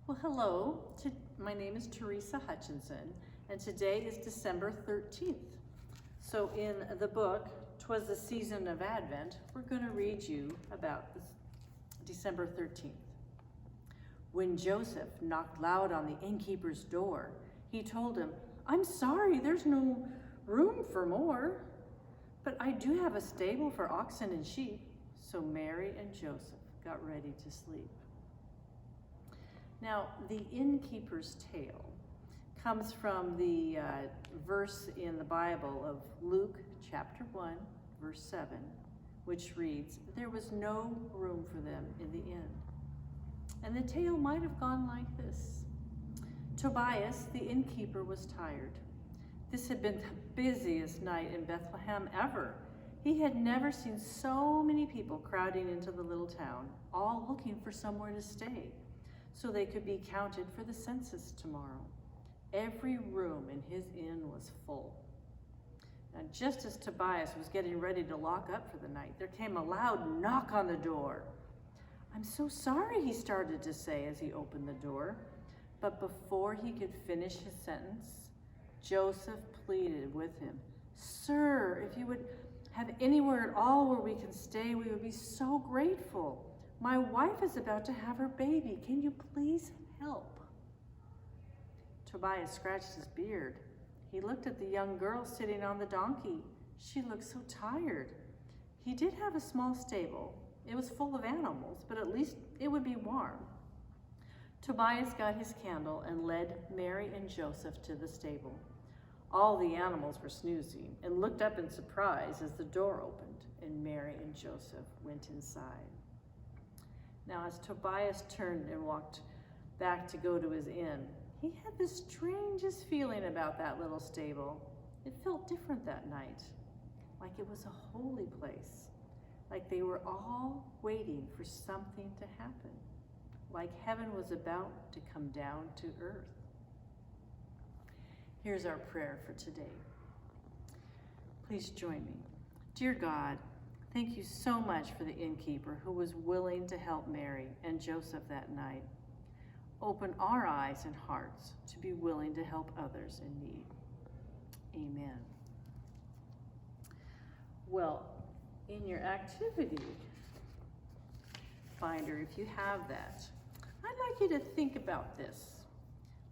Well, hello. My name is Teresa Hutchinson, and today is December 13th. So in the book, Twas the Season of Advent, we're going to read you about this December 13th. When Joseph knocked loud on the innkeeper's door, he told him, "I'm sorry, there's no room for more, but I do have a stable for oxen and sheep." So Mary and Joseph got ready to sleep. Now, the innkeeper's tale comes from the verse in the Bible of Luke chapter 1, verse 7, which reads, "There was no room for them in the inn." And the tale might have gone like this. Tobias, the innkeeper, was tired. This had been the busiest night in Bethlehem ever. He had never seen so many people crowding into the little town, all looking for somewhere to stay, so they could be counted for the census tomorrow. Every room in his inn was full. Now, just as Tobias was getting ready to lock up for the night, there came a loud knock on the door. "I'm so sorry," he started to say as he opened the door. But before he could finish his sentence, Joseph pleaded with him, "Sir, if you would have anywhere at all where we can stay, we would be so grateful. My wife is about to have her baby. Can you please help?" Tobias scratched his beard. He looked at the young girl sitting on the donkey. She looked so tired. He did have a small stable. It was full of animals, but at least it would be warm. Tobias got his candle and led Mary and Joseph to the stable. All the animals were snoozing and looked up in surprise as the door opened and Mary and Joseph went inside. Now, as Tobias turned and walked back to go to his inn, he had the strangest feeling about that little stable. It felt different that night, like it was a holy place, like they were all waiting for something to happen, like heaven was about to come down to earth. Here's our prayer for today. Please join me. Dear God, thank you so much for the innkeeper who was willing to help Mary and Joseph that night. Open our eyes and hearts to be willing to help others in need. Amen. Well, in your activity finder, if you have that, I'd like you to think about this.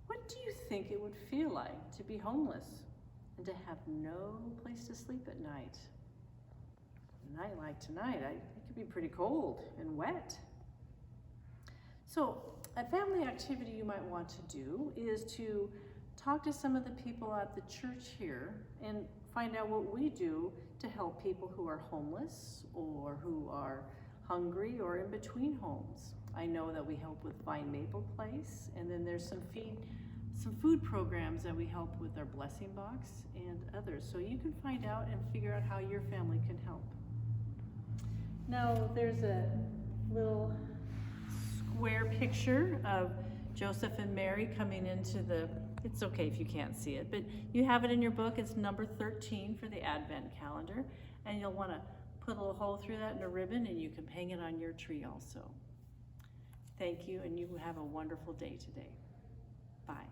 What do you think it would feel like to be homeless and to have no place to sleep at night? A night like tonight, it could be pretty cold and wet. So a family activity you might want to do is to talk to some of the people at the church here and find out what we do to help people who are homeless or who are hungry or in between homes. I know that we help with Vine Maple Place, and then there's some food programs that we help with our Blessing Box and others. So you can find out and figure out how your family can help. Now, there's a little square picture of Joseph and Mary coming into it's okay if you can't see it, but you have it in your book. It's number 13 for the Advent calendar, and you'll want to put a little hole through that in a ribbon, and you can hang it on your tree also. Thank you, and you have a wonderful day today. Bye.